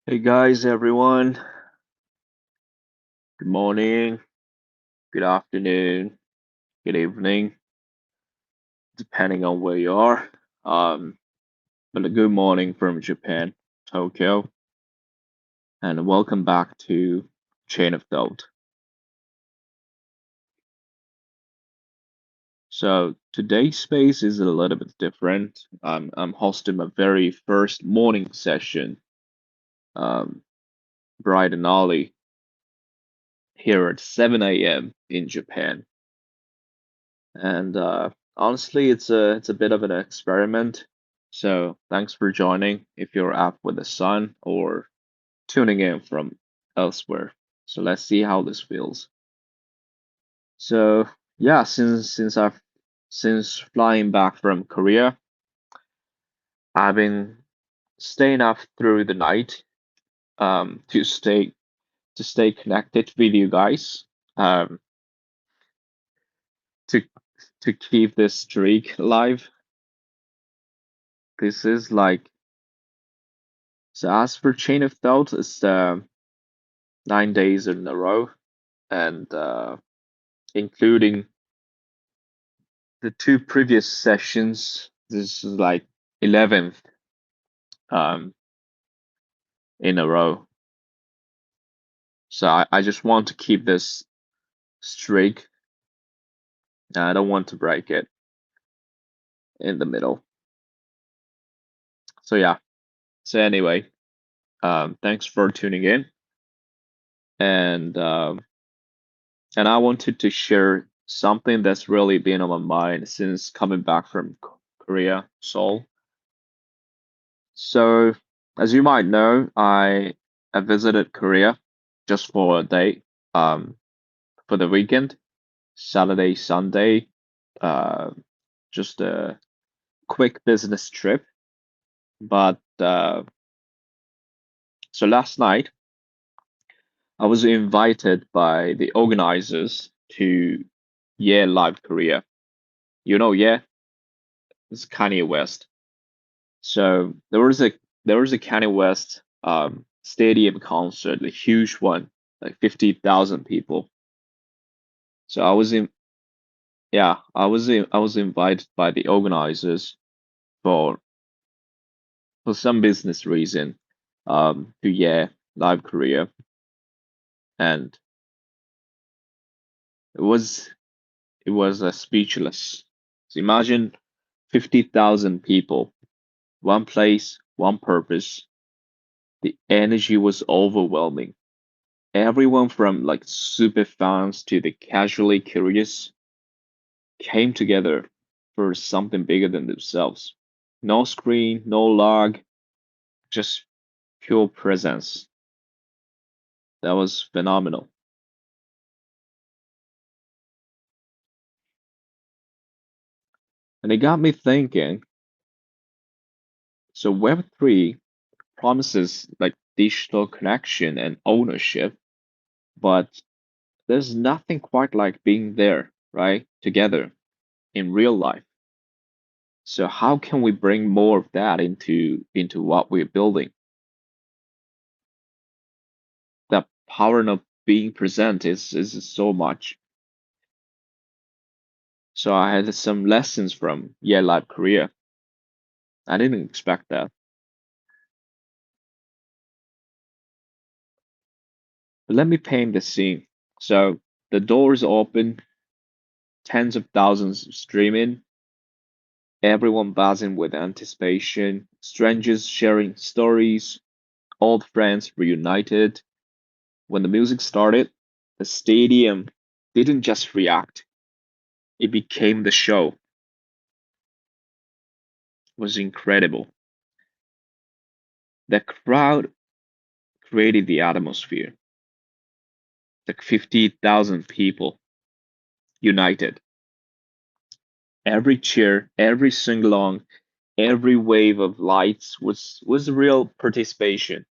Hey guys, everyone. Good morning, good afternoon, good evening, depending on where you are. Um, but a good morning from Japan, Tokyo, and welcome back to Chain of Thought. So today's space is a little bit different. I'm hosting my very first morning session, um, bright and early, here at 7 a.m. in Japan. And honestly, it's a bit of an experiment. So thanks for joining if you're up with the sun or tuning in from elsewhere. So let's see how this feels. So yeah, since flying back from Korea, I've been staying up through the night to stay connected with you guys um to to keep this streak alive. This is like So as for Chain of Thought, it's 9 days in a row, and including the two previous sessions, this is like 11th um, in a row. So I just want to keep this streak. I don't want to break it in the middle. So yeah. So anyway, thanks for tuning in, and and I wanted to share something that's really been on my mind since coming back from Korea, Seoul. So, as you might know, I visited Korea just for a day, um, for the weekend, Saturday, Sunday, uh, just a quick business trip. But so last night, I was invited by the organizers to Yeah Live Korea. Yeah, it's Kanye West. So there was a Kanye West stadium concert, a huge one, like 50,000 people. So I was invited by the organizers for for some business reason, to Yeah Live Korea, and it was it was speechless. So imagine 50,000 people, one place, one purpose. The energy was overwhelming. Everyone from like super fans to the casually curious came together for something bigger than themselves. No screen, no log, just pure presence. That was phenomenal. And it got me thinking, so Web3 promises like digital connection and ownership, but there's nothing quite like being there, right? Together in real life. So how can we bring more of that into what we're building? That power of being present is so much. So I had some lessons from Yeah Live Korea. I didn't expect that. But let me paint the scene. So the doors open, tens of thousands streaming, everyone buzzing with anticipation, strangers sharing stories, old friends reunited. When the music started, the stadium didn't just react, it became the show. It was incredible. The crowd created the atmosphere, like 50,000 people united. Every cheer, every sing along, every wave of lights was real participation.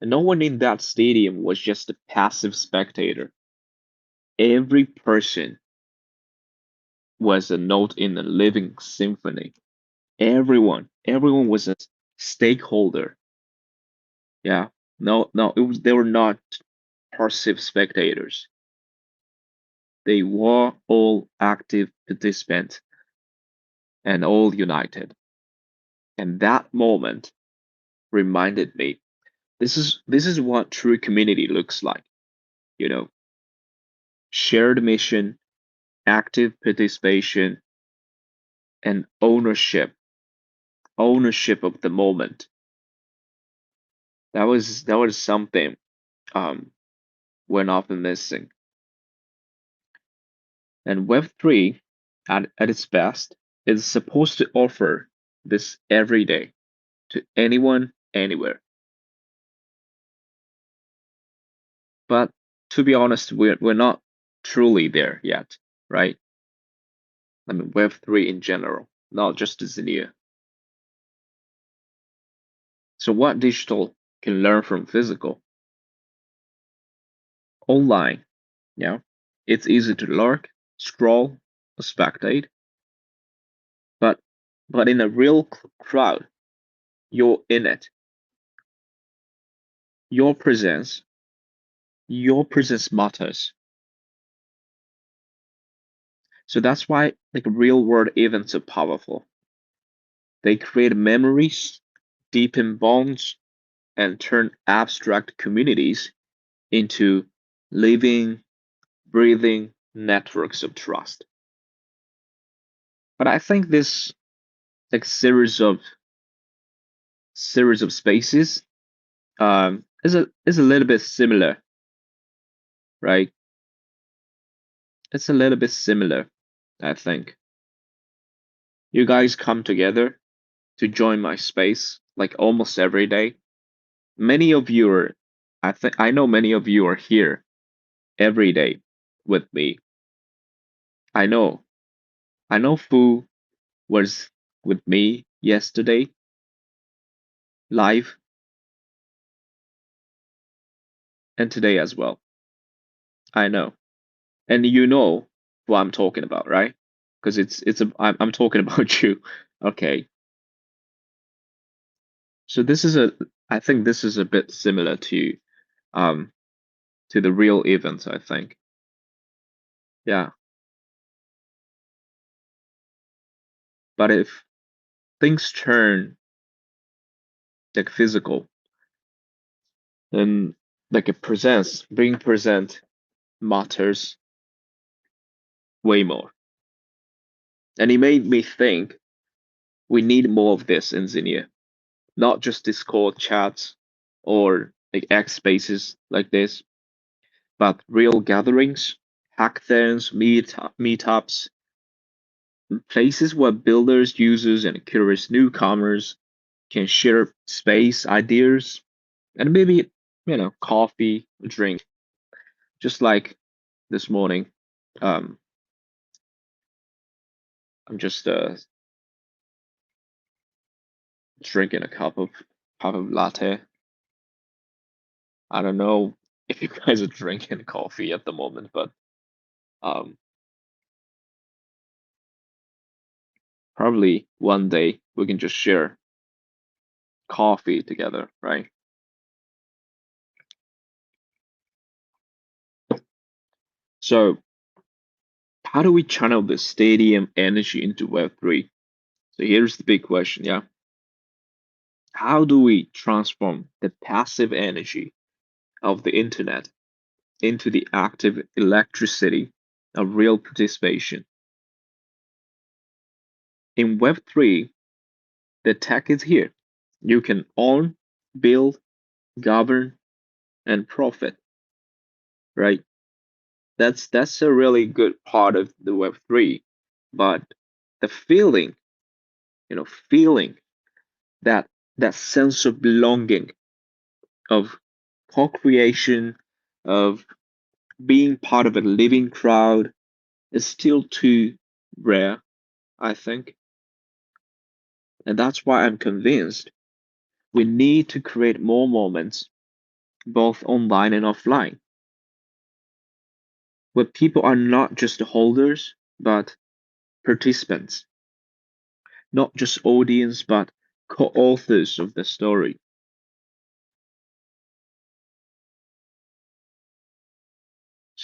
And no one in that stadium was just a passive spectator. Every person was a note in a living symphony. Everyone was a stakeholder. Yeah. No, no, they were not passive spectators. They were all active participants and all united. And that moment reminded me this is what true community looks like. You know, shared mission, active participation, and ownership of the moment. That was something um went often missing. And Web3 at its best is supposed to offer this every day to anyone anywhere. But to be honest, we're not truly there yet, right? I mean Web3 in general, not just Xenea. So what digital can learn from physical? Online, yeah. It's easy to lurk, scroll, or spectate, but in a real crowd, you're in it. Your presence, your presence matters. So that's why like real world events are powerful. They create memories, deepen bonds, and turn abstract communities into living, breathing networks of trust. But I think this like series of spaces is a little bit similar, right? It's a little bit similar, I think. You guys come together to join my space like almost every day. Many of you are, I know many of you are here every day with me. I know, I know Fu was with me yesterday live and today as well. I know, and you know what I'm talking about, right? Because I'm talking about you. Okay, so I think this is a bit similar um to the real events, I think. Yeah, but if things turn like physical, then like a presence, being present matters way more. And it made me think we need more of this in Xenia, not just Discord chats or like X spaces like this, but real gatherings, hackathons, meetups, places where builders, users, and curious newcomers can share space, ideas, and maybe, coffee, drink, just like this morning. Um, I'm just drinking a cup of latte. I don't know if you guys are drinking coffee at the moment, but um, probably one day we can just share coffee together, right? So, how do we channel the stadium energy into Web3? So here's the big question, yeah. How do we transform the passive energy of the internet into the active electricity of real participation? In Web3, the tech is here. You can own, build, govern, and profit, right? That's a really good part of the Web3. But the feeling that that sense of belonging, of co-creation, of being part of a living crowd is still too rare, I think. And that's why I'm convinced we need to create more moments, both online and offline, where people are not just holders, but participants, not just audience, but co authors of the story.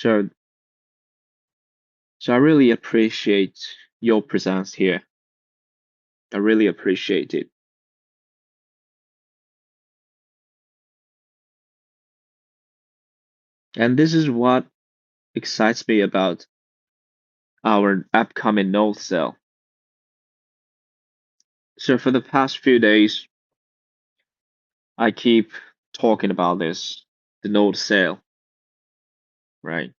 So, so I really appreciate your presence here. I really appreciate it. And this is what excites me about our upcoming node sale. So for the past few days, I keep talking about this, the node sale, right?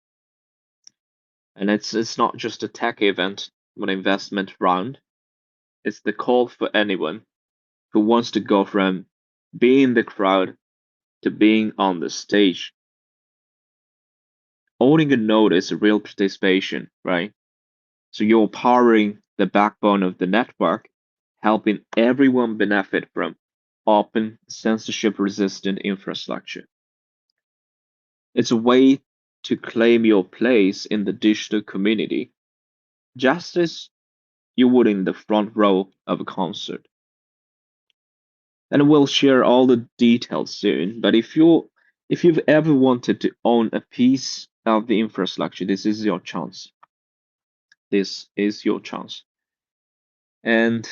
And it's not just a tech event, but an investment round. It's the call for anyone who wants to go from being in the crowd to being on the stage. Owning a node is a real participation, right? So you're powering the backbone of the network, helping everyone benefit from open, censorship-resistant infrastructure. It's a way to claim your place in the digital community, just as you would in the front row of a concert. And we'll share all the details soon. But if you've ever wanted to own a piece of the infrastructure, this is your chance. This is your chance. And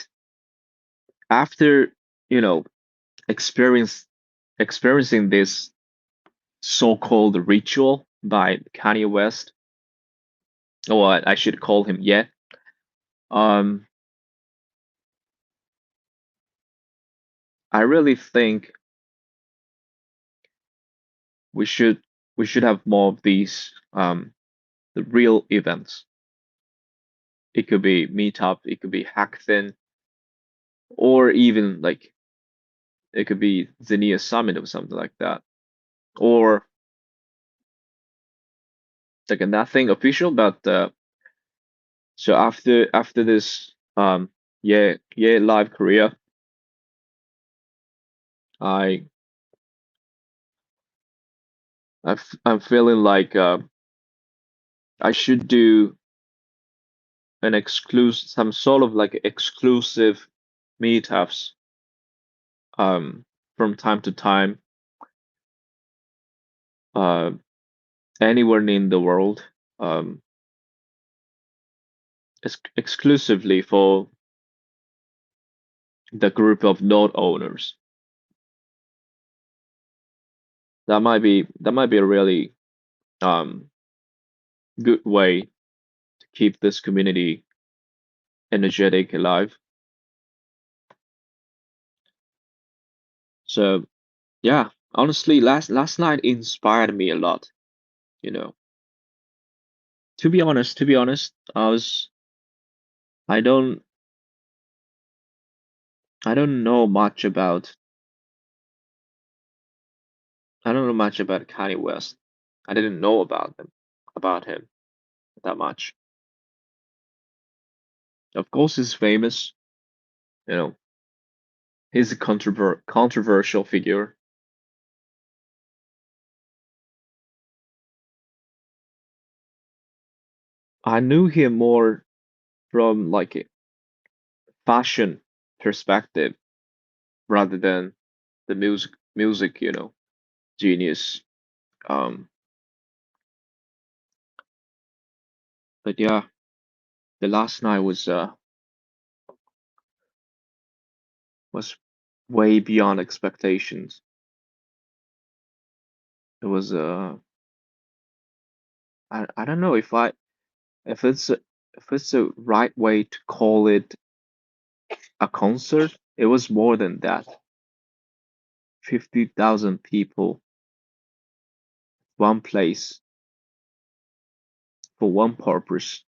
after, you know, experience experiencing this so-called ritual by Kanye West, or I should call him, yeah. Um, I really think we should we should have more of these the real events. It could be meetup, it could be hackathon, or even like it could be Xenea Summit or something like that, or like nothing official. But so after this yeah live Korea, I I'm feeling like I should do an exclusive some sort of like exclusive meetups um from time to time uh anywhere in the world um exclusively for the group of node owners. That might be a really um good way to keep this community energetic alive. So yeah, honestly, last night inspired me a lot. You know, to be honest, I don't I don't know much about I don't know much about Kanye West. I didn't know about him that much. Of course, he's famous. You know, he's a controversial figure. I knew him more from like a fashion perspective rather than the music, genius. Um, but yeah, the last night was way beyond expectations. It was I don't know if if it's a right way to call it a concert. It was more than that. 50,000 people, one place for one purpose,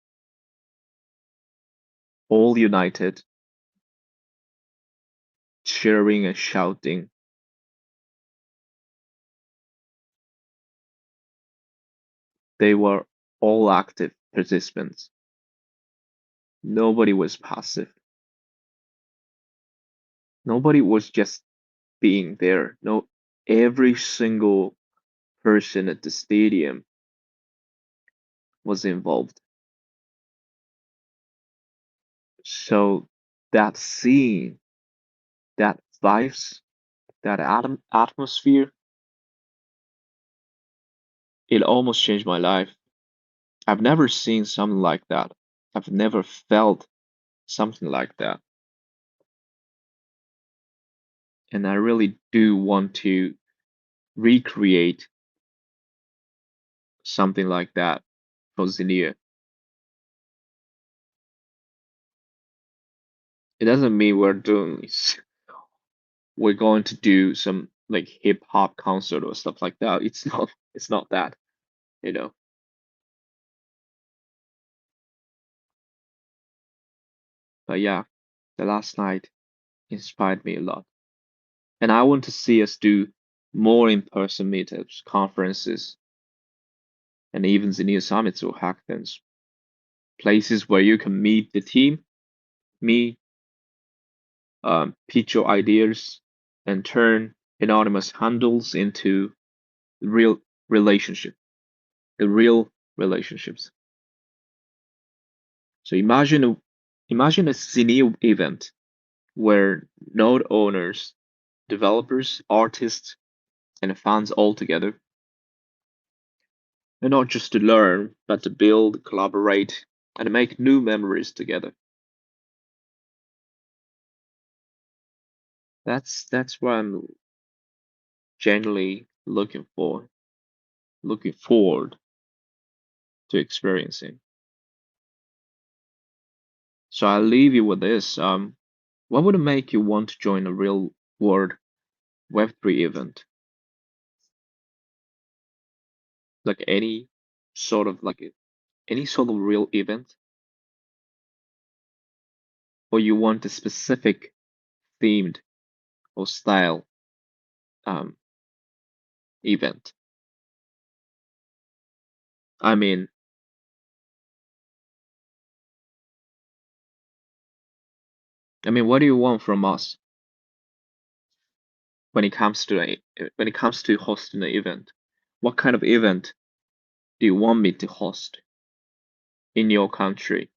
all united, cheering and shouting. They were all active participants. Nobody was passive. Nobody was just being there. No, every single person at the stadium was involved. So that scene, that vibes, that atmosphere, it almost changed my life. I've never seen something like that. I've never felt something like that. And I really do want to recreate something like that for Xenea. It doesn't mean we're going to do some like hip hop concert or stuff like that. It's not that, you know. But yeah, the last night inspired me a lot. And I want to see us do more in-person meetups, conferences, and even Xenea summits or hackathons. Places where you can meet the team, me, pitch your ideas, and turn anonymous handles into real relationship, the real relationships. So imagine a Xenea event where node owners, developers, artists, and fans all together, and not just to learn, but to build, collaborate, and make new memories together. That's what I'm genuinely looking forward to experiencing. So I'll leave you with this. What would make you want to join a real world Web3 event? Like any sort of real event? Or you want a specific themed or style um event? I mean, what do you want from us when it comes to hosting an event? What kind of event do you want me to host in your country?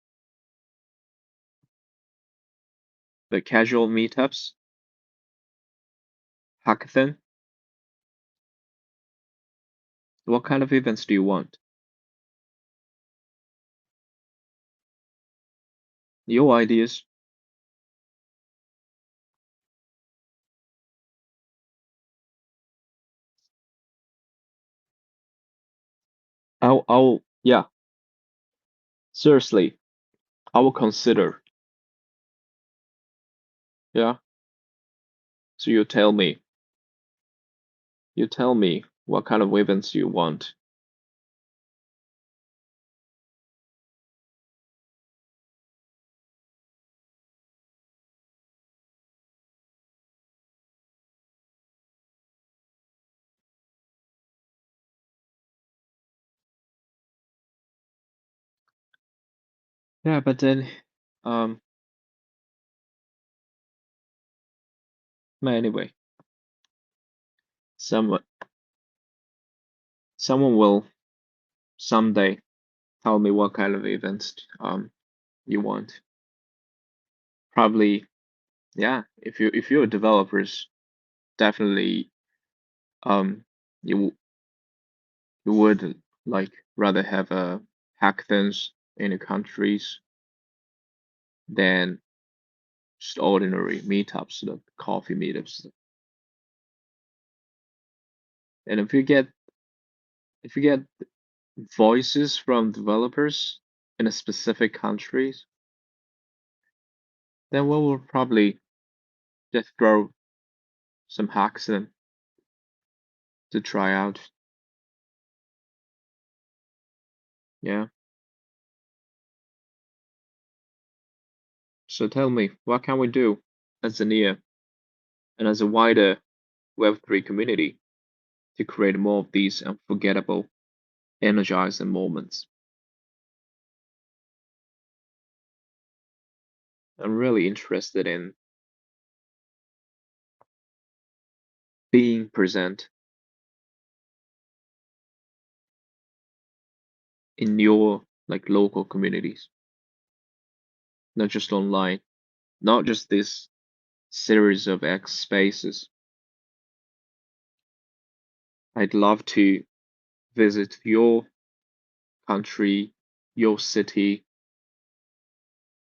The casual meetups, hackathon? What kind of events do you want? Your ideas. Yeah, seriously, I will consider. Yeah. So you tell me what kind of events you want. Yeah, but then, um, anyway, someone someone will someday tell me what kind of events you want. Probably, yeah. If you're developers, definitely you you would like rather have a hackathons in the countries than just ordinary meetups, the coffee meetups. And if you get voices from developers in a specific countries, then we will probably just throw some hacks in to try out. Yeah. So tell me, what can we do as Xenea and as a wider Web3 community to create more of these unforgettable, energizing moments? I'm really interested in being present in your like local communities, not just online, not just this series of X spaces. I'd love to visit your country, your city,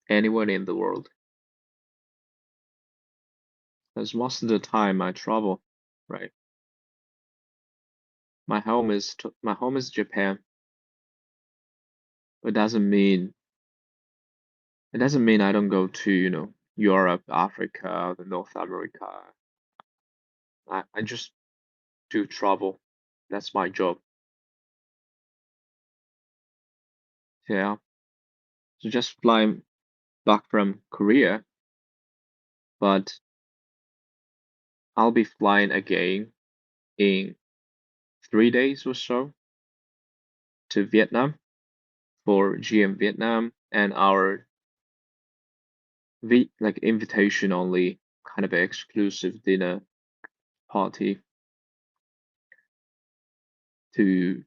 anywhere in the world. Because most of the time I travel, right? My home is Japan. It doesn't mean I don't go to, Europe, Africa, the North America. I just do travel. That's my job. Yeah. So just flying back from Korea, but I'll be flying again in 3 days or so to Vietnam for GM Vietnam and our like invitation only kind of exclusive dinner party to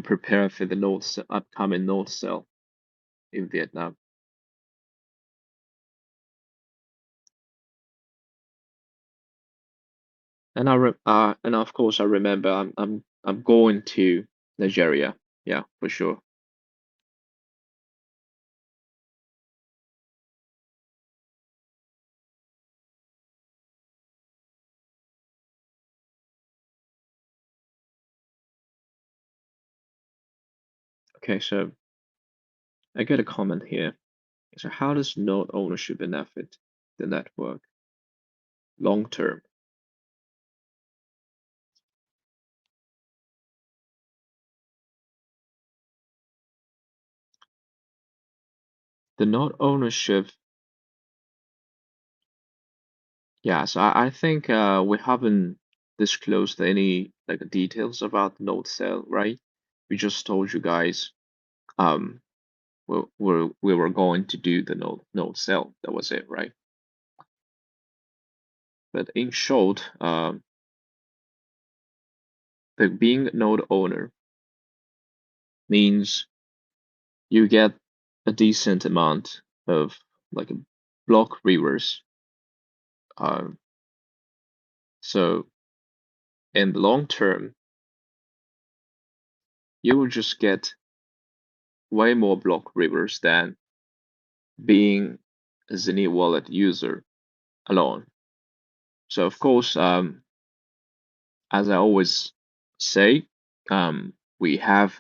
prepare for the upcoming North Cell in Vietnam. And of course I remember I'm going to Nigeria. Yeah, for sure. Okay, so I get a comment here. So how does node ownership benefit the network long term? The node ownership, yeah, so I think we haven't disclosed any like details about the node cell, right? We just told you guys um we were going to do the node cell. That was it, right? But in short, the being node owner means you get a decent amount of like block reverse. Um, so in the long term, you will just get way more block reverse than being a Xenea wallet user alone. So of course, as I always say, we have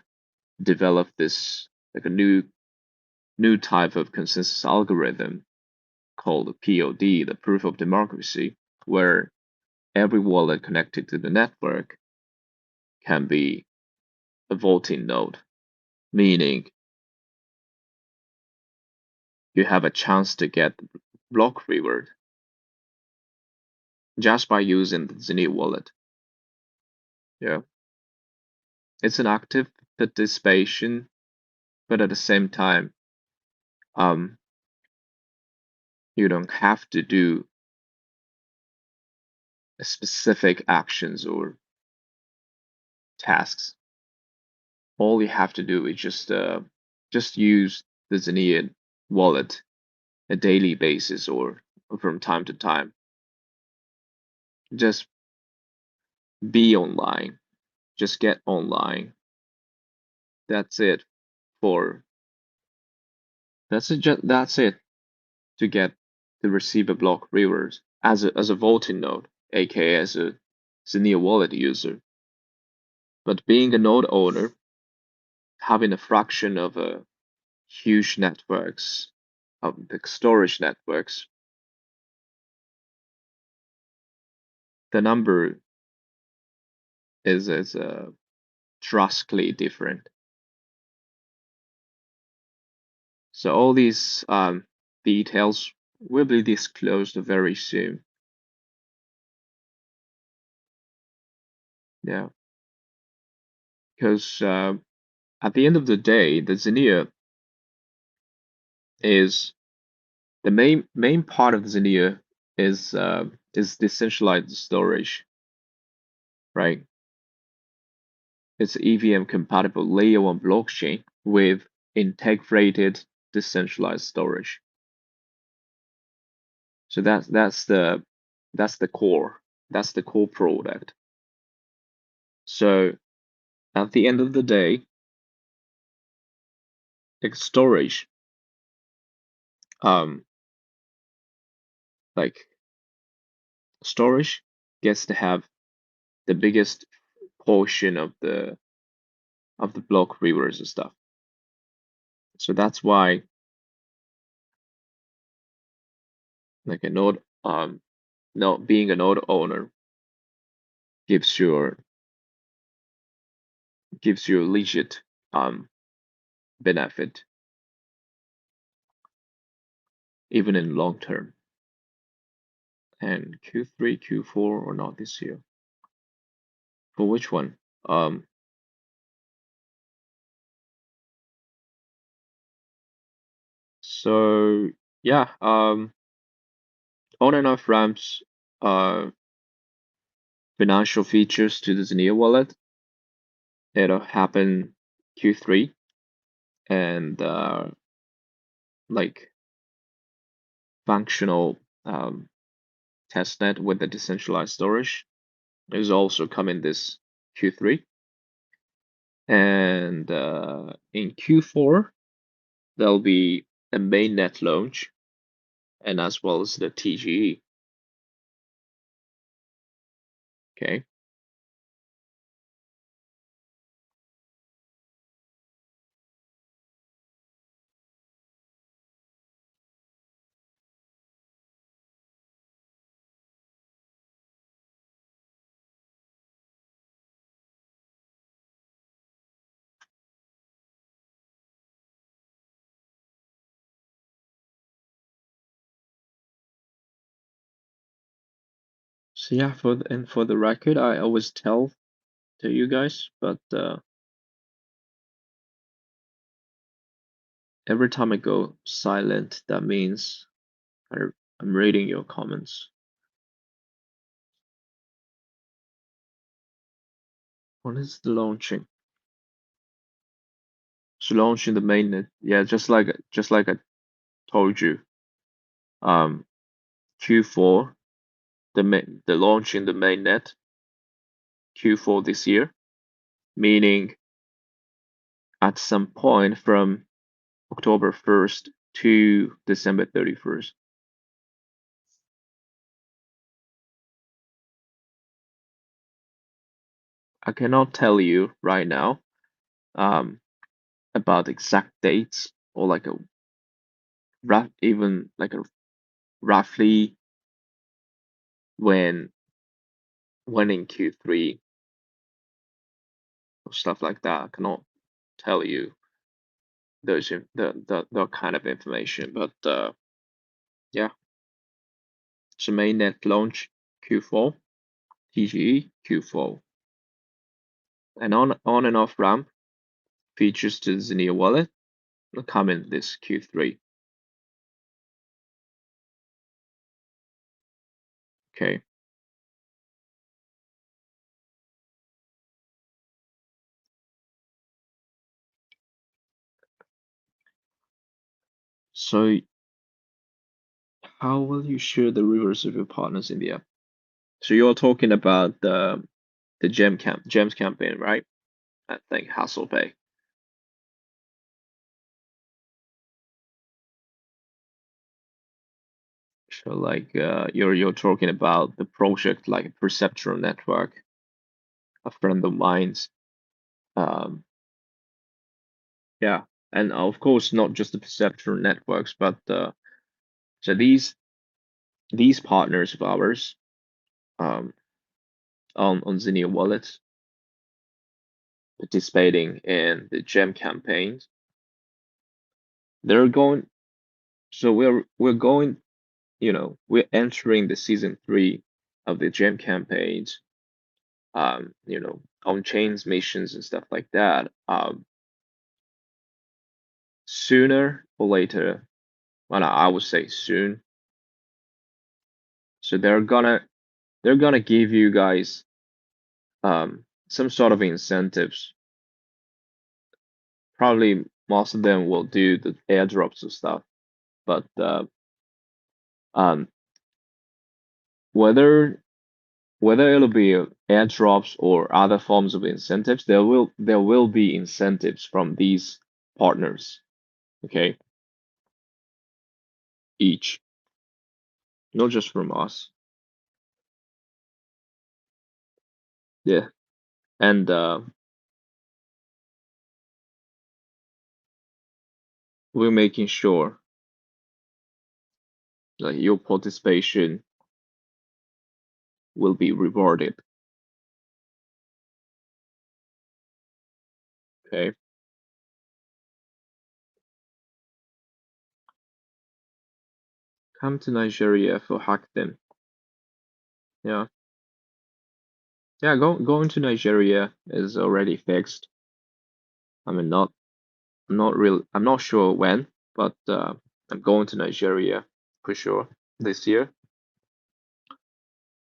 developed this like a new type of consensus algorithm called the POD, the proof of democracy, where every wallet connected to the network can be a voting node, meaning you have a chance to get block reward just by using the Xenea wallet. Yeah, it's an active participation, but at the same time, um, you don't have to do specific actions or tasks. All you have to do is just use the Xenea wallet a daily basis or from time to time. Just be online. Just get online. That's it for that's it to get the receiver block rewards as a voting node, aka as a Xenea wallet user. But being a node owner, having a fraction of a huge networks of the storage networks, the number is drastically different. So all these details will be disclosed very soon. Yeah, because at the end of the day, the Xenea is the main part of the Xenea is decentralized storage, right? It's EVM-compatible layer 1 blockchain with integrated decentralized storage. So that's the core. That's the core product. So at the end of the day, like storage, um, like storage gets to have the biggest portion of the block rewards and stuff. So that's why like a node no being a node owner gives you a legit benefit even in long term. And Q3, Q4 or not this year? For which one? So yeah, on and off ramps financial features to the Xenea wallet. It'll happen Q3 and like functional testnet with the decentralized storage is also coming this Q3. And in Q4, there'll be a mainnet launch and as well as the TGE. Okay. So yeah, for the record, I always tell to you guys, but every time I go silent, that means I'm reading your comments. When is the launching? So launching the mainnet, yeah, just like I told you, Q4, the launching the mainnet, Q4 this year, meaning at some point from October 1st to December 31st. I cannot tell you right now about exact dates or like a rough, even like a roughly when in Q3 or stuff like that. I cannot tell you the kind of information, but yeah. So mainnet launch Q4, TGE Q4, and on and off ramp features to the Xenea wallet will come in this Q3. Okay. So how will you share the rewards of your partners in the app? So you're talking about the gems campaign, right? I think Hassle Pay. So like you're talking about the project like Perceptron Network, a friend of mine's. Um, yeah, and of course not just the Perceptron networks, but so these partners of ours um, on Xenea wallets participating in the gem campaigns. They're going. So we're going. We're entering the season 3 of the gem campaigns. On chains missions and stuff like that. Sooner or later, well, I would say soon. So they're gonna give you guys some sort of incentives. Probably most of them will do the airdrops and stuff, but um, whether it'll be airdrops or other forms of incentives, there will be incentives from these partners. Okay, each, not just from us. Yeah, and we're making sure like your participation will be rewarded. Okay, come to Nigeria for Hackden. Yeah, yeah. Going to Nigeria is already fixed. I mean, not real. I'm not sure when, but I'm going to Nigeria for sure this year.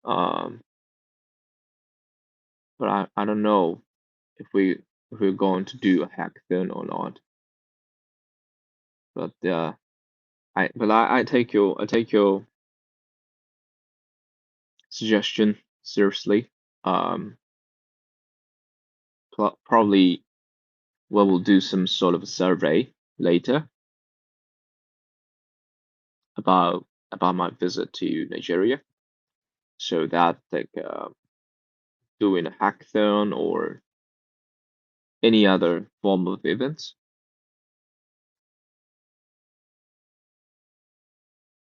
Um, but I don't know if we're going to do a hackathon or not. But I take your suggestion seriously. Um, probably we will do some sort of a survey later about my visit to Nigeria, so that like doing a hackathon or any other form of events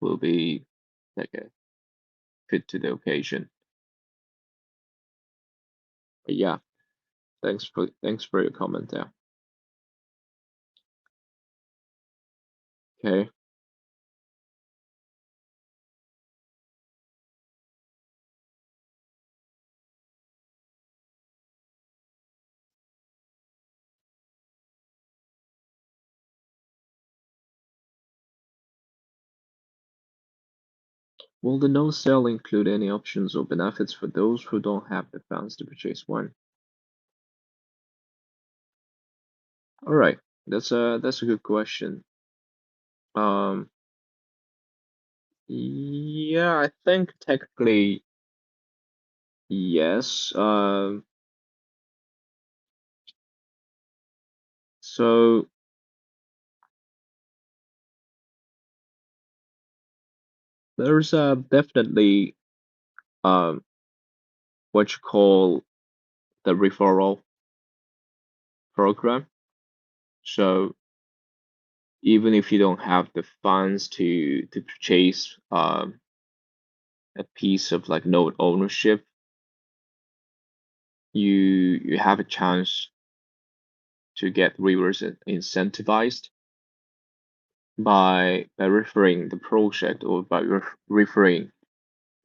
will be like a fit to the occasion. But yeah, thanks for your comment there. Okay. Will the no sale include any options or benefits for those who don't have the funds to purchase one? All right, that's a good question. Um, yeah, I think technically yes. So there's definitely um what you call the referral program. So even if you don't have the funds to purchase a piece of like node ownership, you have a chance to get reviewers incentivized by referring the project or by referring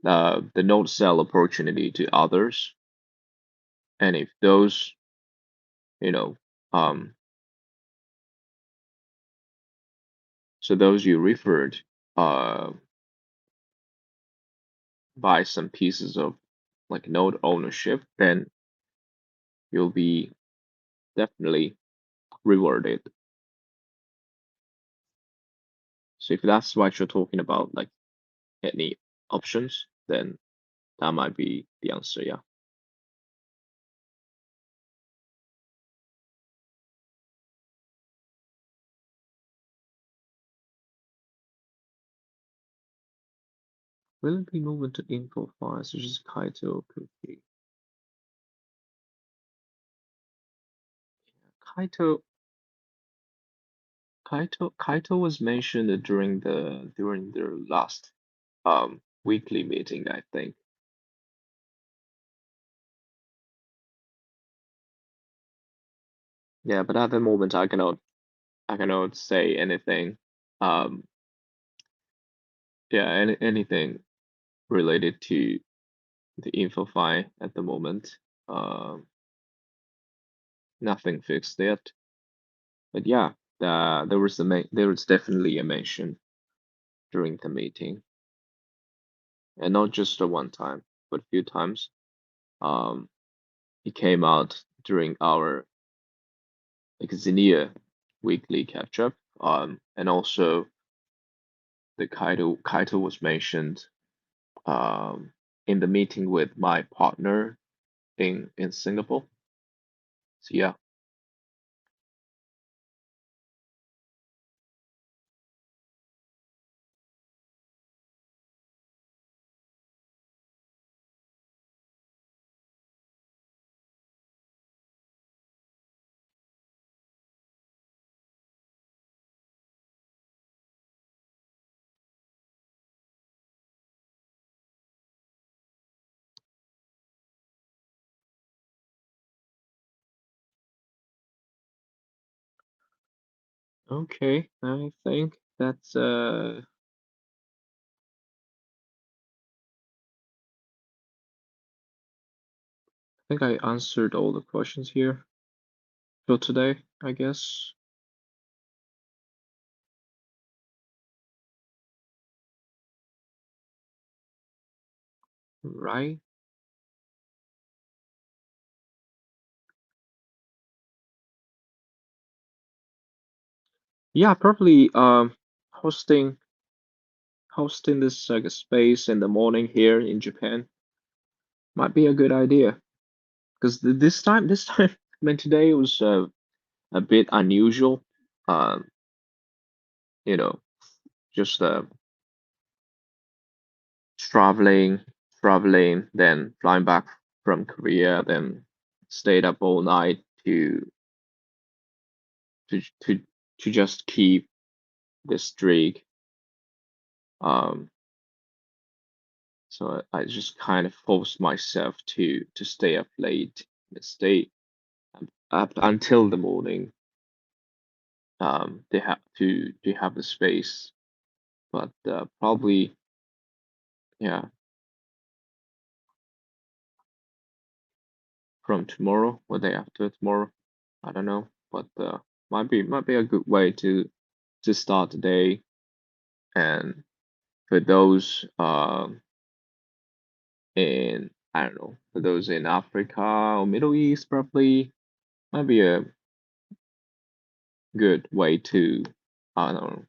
the node sell opportunity to others. And if those, you know, um, so those you referred uh, buy some pieces of like node ownership, then you'll be definitely rewarded. So if that's what you're talking about, like any options, then that might be the answer. Yeah. Will it be moving to info files such as Kaito cookie? Kaito Kaito was mentioned during their last weekly meeting, I think. Yeah, but at the moment I cannot say anything. Um, yeah, anything related to the info file at the moment. Um, nothing fixed yet. But yeah, there was definitely a mention during the meeting, and not just the one time, but a few times. Um, it came out during our like Xenea weekly catch up. And also the Kaito was mentioned in the meeting with my partner in Singapore. So yeah, Okay, I think that's I think I answered all the questions here for today, I guess. Right? Yeah, probably hosting this like a space in the morning here in Japan might be a good idea. Because this time, I mean today was a bit unusual. Um, you know, just traveling, traveling, then flying back from Korea, then stayed up all night to to to just keep the streak. Um, so I just kind of forced myself to stay up late, stay up until the morning. They have to have the space, but probably yeah from tomorrow or day after tomorrow. I don't know, but might be a good way to start the day. And for those in I don't know, for those in Africa or Middle East, probably might be a good way to I don't know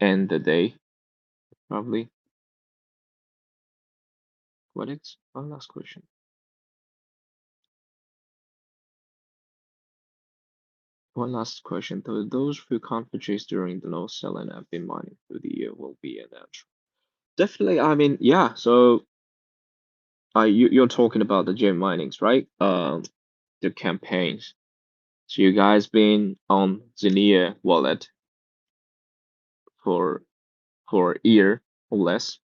end the day. Probably. What is one last question? One last question. Those who can't purchase during the no sell and have been mining through the year will be a natural. Definitely. I mean, yeah. So you're talking about the gem minings, right? The campaigns. So you guys been on Xenea wallet for a year or less,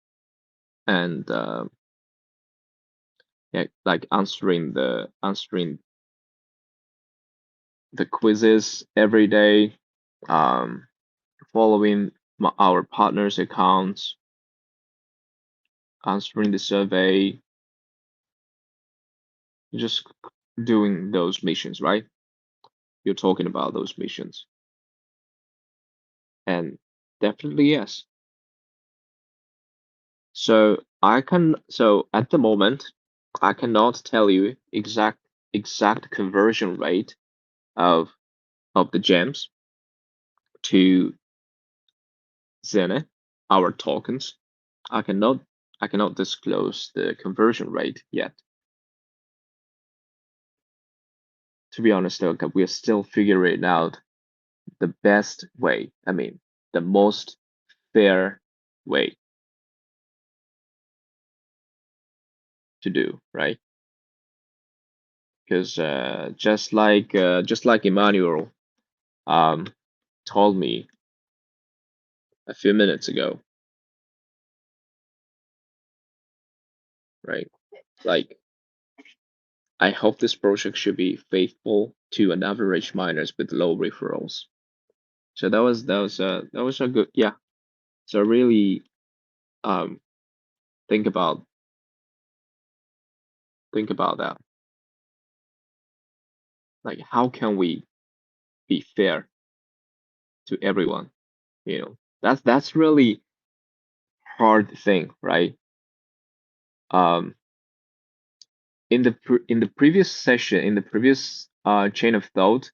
and yeah, like answering the quizzes every day, um, following our partners' accounts, answering the survey, just doing those missions, right? You're talking about those missions, and definitely yes. So at the moment, I cannot tell you exact conversion rate of the gems to Xenea, our tokens. I cannot I cannot disclose the conversion rate yet. To be honest, though, we're still figuring out the best way. I mean, the most fair way to do, right? Because just like Emmanuel um told me a few minutes ago, right? Like I hope this project should be faithful to an average miners with low referrals. So that was a good yeah. So really um think about that. Like how can we be fair to everyone? That's really hard thing, right? Um in the previous session, in the previous chain of thought,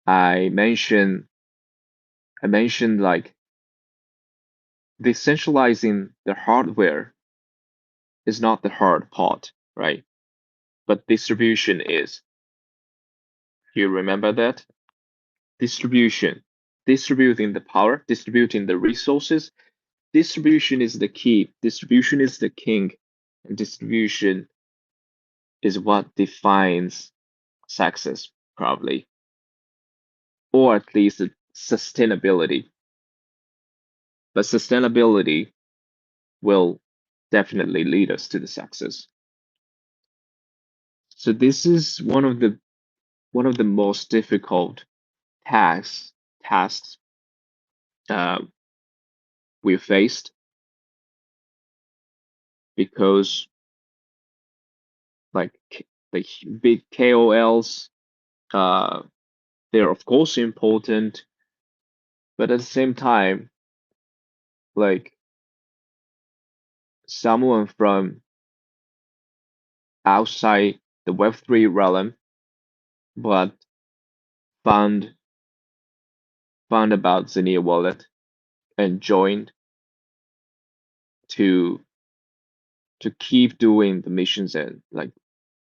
I mentioned like decentralizing the hardware is not the hard part, right? But distribution is. Do you remember that? Distribution, distributing the power, distributing the resources. Distribution is the key. Distribution is the king. And distribution is what defines success, probably, or at least sustainability. But sustainability will definitely lead us to the success. So this is one of the most difficult tasks tasks uh, we faced, because like like big KOLs, uh, they're of course important, but at the same time, like someone from outside the Web3 realm, but found found about Xenea wallet and joined to keep doing the missions and like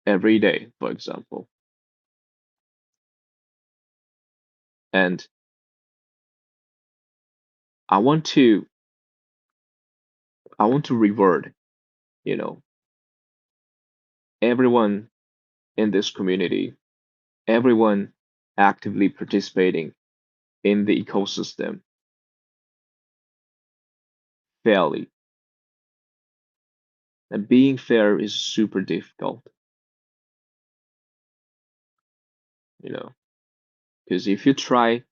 every day, for example. And I want to reward, you know, everyone in this community, everyone actively participating in the ecosystem fairly. And being fair is super difficult, you know, because if you try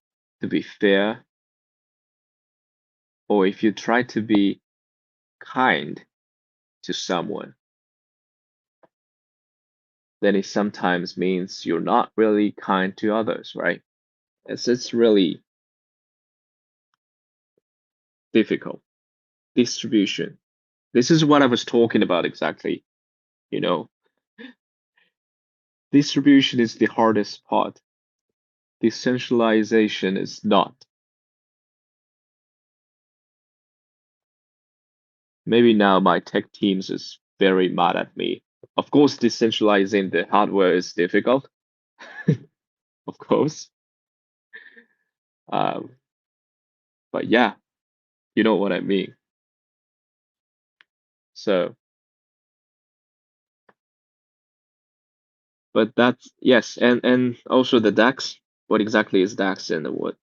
to be fair, or if you try to be kind to someone, then it sometimes means you're not really kind to others, right? It's really difficult. Distribution. This is what I was talking about exactly. You know, distribution is the hardest part. Decentralization is not. Maybe now my tech teams is very mad at me. Of course, decentralizing the hardware is difficult, of course. Um, but yeah, you know what I mean. So, but that's yes, and also the DAX. What exactly is DAX, and what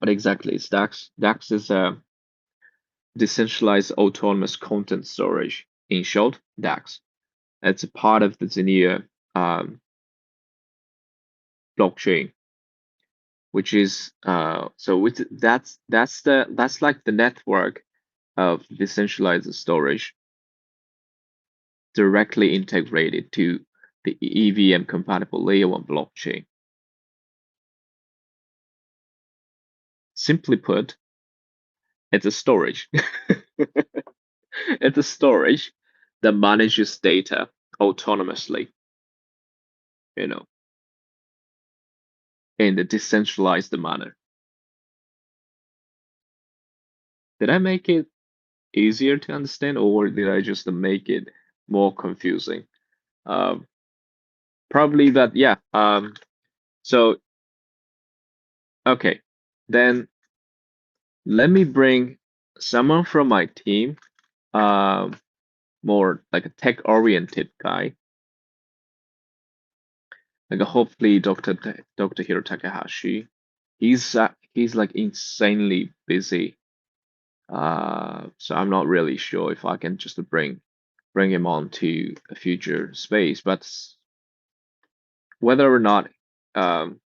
exactly is DAX? DAX is a decentralized autonomous content storage. In short, DAX. It's a part of the Xenea blockchain, which is that's like the network of decentralized storage directly integrated to the EVM-compatible layer 1 blockchain. Simply put, it's a storage. It's a storage that manages data autonomously, you know, in the decentralized manner. Did I make it easier to understand, or did I just make it more confusing? Um, Probably that, yeah. So, okay, then let me bring someone from my team, um, more like a tech-oriented guy, like hopefully Dr. Hiro Takahashi. He's like insanely busy. So I'm not really sure if I can just bring him on to a future space, but whether or not um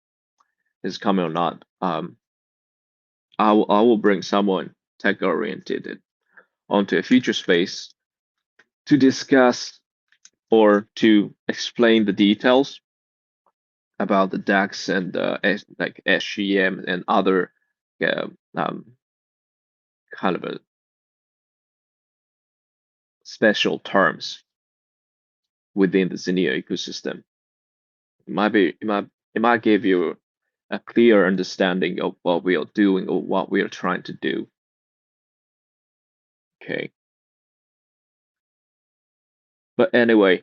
is coming or not, I will bring someone tech oriented onto a future space to discuss or to explain the details about the DAX and like SGM and other uh, um, kind of a special terms within the Xenea ecosystem. It might give you a clear understanding of what we are doing or what we are trying to do. Okay. But anyway,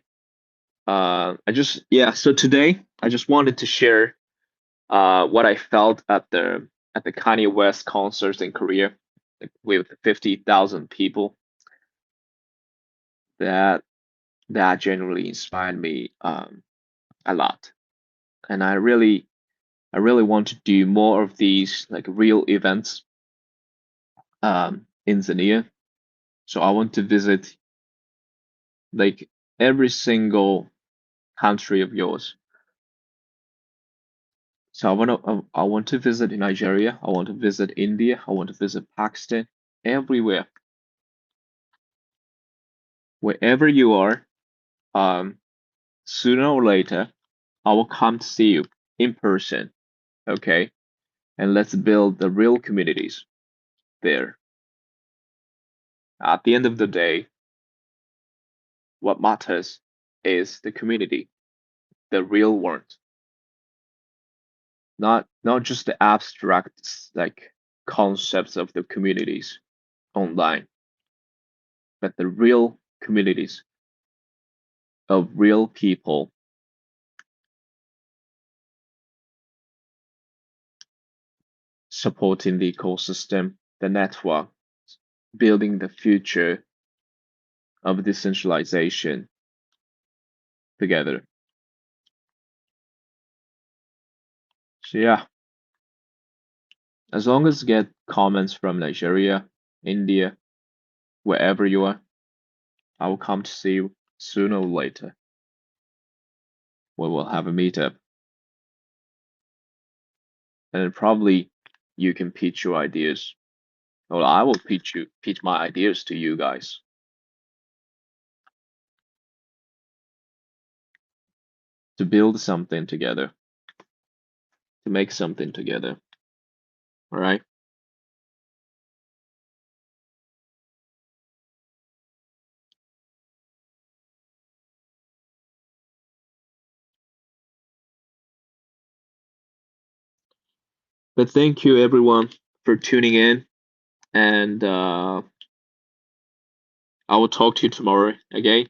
so today I just wanted to share what I felt at the Kanye West concerts in Korea, like, with 50,000 people. That genuinely inspired me a lot, and I really want to do more of these like real events in Xenia. So I want to visit like every single country of yours, So I want to visit Nigeria. I want to visit India. I want to visit Pakistan. Everywhere, wherever you are, um, sooner or later, I will come to see you in person. Okay, and let's build the real communities there. At the end of the day, what matters is the community, the real one, not just the abstract like concepts of the communities online, but the real communities of real people supporting the ecosystem, the network, building the future of decentralization together. So yeah, as long as you get comments from Nigeria, India, wherever you are, I will come to see you sooner or later. We will have a meetup, and then probably you can pitch your ideas. Or I will pitch my ideas to you guys to build something together, to make something together. All right. But thank you everyone for tuning in, and I will talk to you tomorrow again,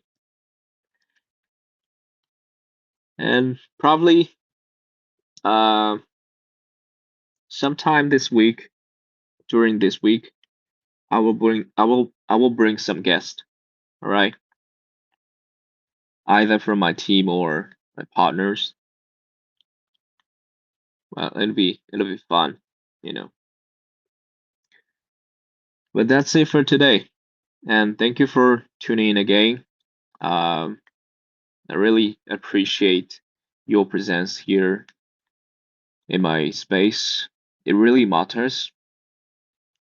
and probably uh, sometime this week, during this week, I will bring some guests. All right, either from my team or my partners. Well, it'll be fun, you know. But that's it for today, and thank you for tuning in again. Um, I really appreciate your presence here in my space. It really matters,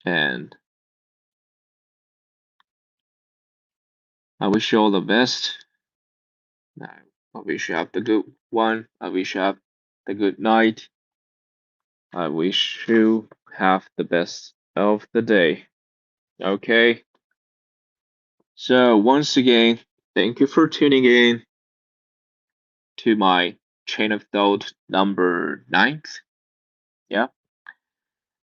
and I wish you all the best. I wish you have the good one. I wish you have the good night. I wish you have the best of the day. Okay? So, once again, thank you for tuning in to my chain of thought number 9th. Yeah?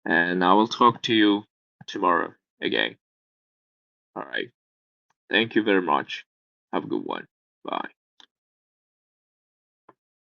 And I will talk to you tomorrow again. All right. Thank you very much. Have a good one. Bye.